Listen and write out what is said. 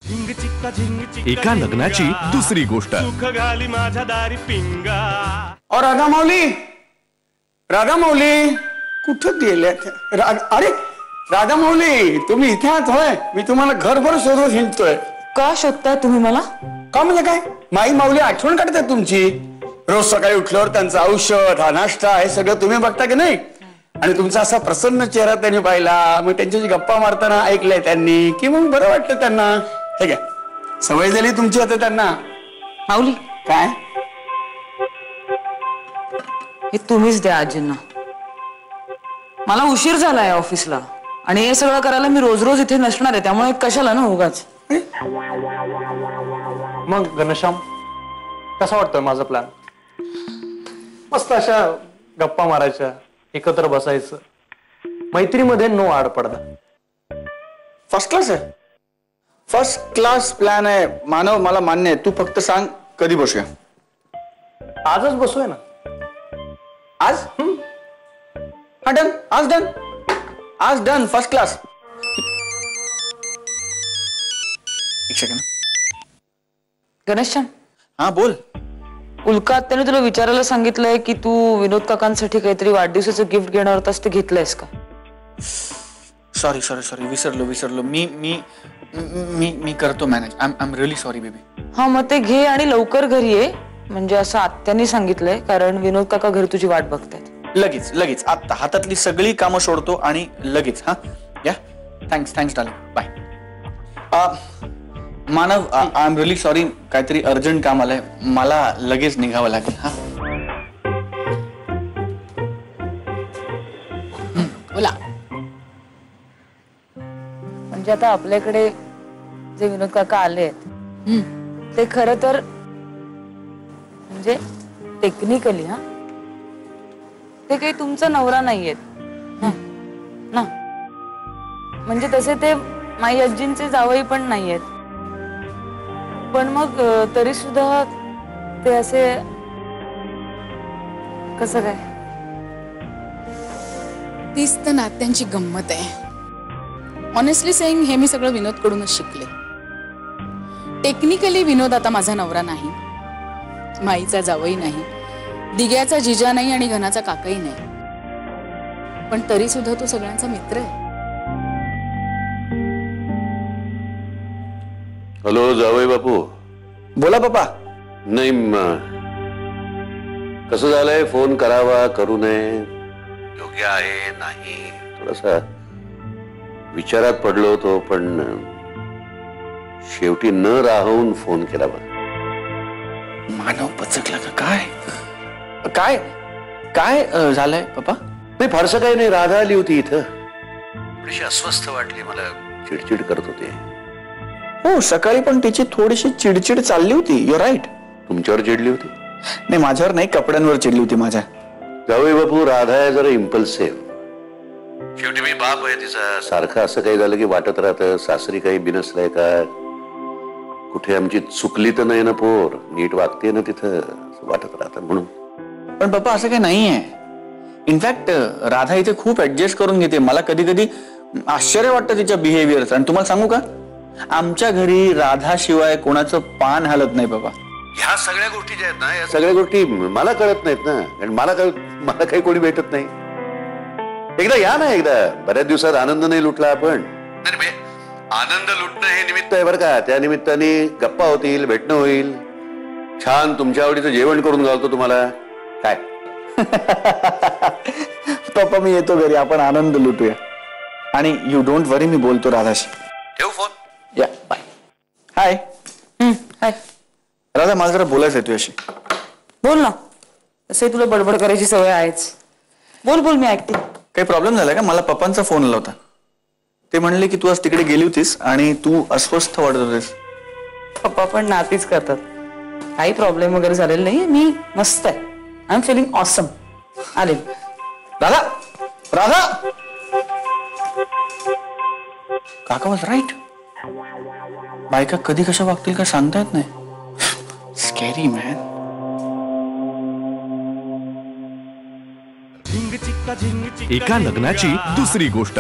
एका लग्नाची दुसरी गोष्ट। और राधा माऊली, राधा माऊली कुठं गेल्या? अरे राधा माऊली, तुम्ही इथे आहात होय? मी तुम्हाला घरभर शोधून हिंडतोय। का शोधताय तुम्ही मला? का म्हणजे काय? माई माऊली आठवण काढताय तुमची। रोज सकाळी उठल्यावर त्यांचं औषध, हा नाश्ता हे सगळं तुम्ही बघता की नाही? आणि तुमचा असा प्रसन्न चेहरा त्यांनी पाहिला, मग त्यांच्याशी गप्पा मारताना ऐकलंय त्यांनी की मग बरं वाटलं त्यांना। ठीक आहे, सवय झाली तुमची आता त्यांना। माऊली काय? हे तुम्हीच द्या आजींना। मला उशीर झालाय ऑफिसला आणि हे सगळं करायला मी रोज रोज इथे नसणार आहे, त्यामुळे कशाला ना उगाच। मग घनश्याम, कसा वाटतोय माझा प्लॅन? मस्त अशा गप्पा मारायच्या, एकत्र बसायचं, मैत्रीमध्ये नो आड पडदा। फर्स्ट क्लास आहे, फर्स्ट क्लास प्लॅन आहे मानव, मला मान्य आहे। तू फक्त सांग कधी बसूया? आजच बसूया ना। आज? हा डन, आज डन, आज डन, फर्स्ट क्लास। एक सेकंड। गणेशचंद, हा बोल। उल्का आत्याने तुला विचारायला सांगितलंय की तू विनोद काकांसाठी काहीतरी वाढदिवसाचं गिफ्ट घेणार होतास, ते घेतलंयस का? सॉरी सॉरी सॉरी, विसरलो। मी करतो manage. I am really sorry baby. हा मग ते घे आणि लवकर घरी ये, म्हणजे असं आत्यानी सांगितलंय, कारण विनोद काका घरी तुझी वाट बघतायत। लगेच आता हातातली सगळी कामं सोडतो आणि लगेच। हा या, thanks darling, bye. Manav, I am really sorry, काहीतरी अर्जंट काम आलंय, मला लगेच निघावं लागेल। हा बोला। म्हणजे आता आपल्याकडे जे विनोद काका आले आहेत ते खरं तर म्हणजे टेक्निकली ते काही तुमचा नवरा नाहीयेत ना, म्हणजे तसे ते माई आजींचे जावई पण नाहीयेत, पण मग तरी सुद्धा ते असे कसं काय? तीच तर नात्यांची गंमत आहे। ऑनेस्टली सेइंग, हे मी सगळं विनोद कडूनच शिकले। टेक्निकली विनोद आता माझा नवरा नाही, माईचा जावई नाही, दिग्याचा जिजा नाही आणि घनाचा काकाही नाही, पण तरी सुद्धा तो सगळ्यांचा मित्र आहे। हॅलो जावई बापू। बोला पप्पा। नाही, कसं झालंय, फोन करावा करू नये, योग्य आहे नाही, थोडासा विचारात पडलो होतो, पण शेवटी न राहून फोन केला बा। मानव पचकला का काय? काय काय झालंय पप्पा? नाही, फारसं काही नाही, राधा आली होती इथं, थोडीशी अस्वस्थ वाटली मला, चिडचिड करत होते। हो, सकाळी पण तिची थोडीशी चिडचिड चालली होती। You right. तुमच्यावर चिडली होती? नाही, माझ्यावर नाही, कपड्यांवर चिडली होती माझ्या। जावई बापू, राधा आहे जरा इम्पल्सिव्ह, शेवटी मी बाप आहे तिचा, सारखं असं काही झालं की वाटत राहतं सासरी काही बिनसलंय का, कुठे आमची चुकली तर नाही ना, पोर नीट वागते ना तिथं, वाटत राहतं म्हणून। पण पप्पा असं काही नाहीये, इनफॅक्ट राधा इथे खूप ऍडजस्ट करून घेते, मला कधी कधी आश्चर्य वाटतं तिच्या बिहेवियरचं। आणि तुम्हाला सांगू का, आमच्या घरी राधा शिवाय कोणाचं पान हलत नाही बाबा। ह्या सगळ्या गोष्टी ज्या आहेत ना, या सगळ्या गोष्टी मला कळत नाहीत ना, आणि मला काही कोणी भेटत नाही। एकदा या ना, एकदा, बऱ्याच दिवसात आनंद नाही लुटला आपण। आनंद लुटणं हे निमित्त आहे बरं का, त्या निमित्ताने गप्पा होतील, भेटणं होईल, छान तुमच्या आवडीचं जेवण करून घालतो तुम्हाला, काय? पप्पा मी येतो घरी, आपण आनंद लुटूया। आणि यू डोंट वरी, मी बोलतो राधाशी। ठेव फोन। या, बाय। हाय। हाय राधा, मला जरा बोलायचं आहे तुझ्याशी। बोल ना, तसे तुला बडबड करायची सवय आहेच, बोल बोल, मी ऐकते। काही प्रॉब्लेम झाला का? मला पप्पांचा फोन आला होता, ते म्हणले की तू आज तिकडे गेली होतीस आणि तू अस्वस्थ वाटत होतीस। पप्पा पण नातीच करतात, काही प्रॉब्लेम वगैरे झालेला नाही, मी मस्त आहे, आय एम फीलिंग ऑसम। आले। राधा, राधा, काका वॉज राईट, बायका कधी कशा वागतील का सांगता येत नाही। Scary man. एका लग्नाची दुसरी गोष्ट।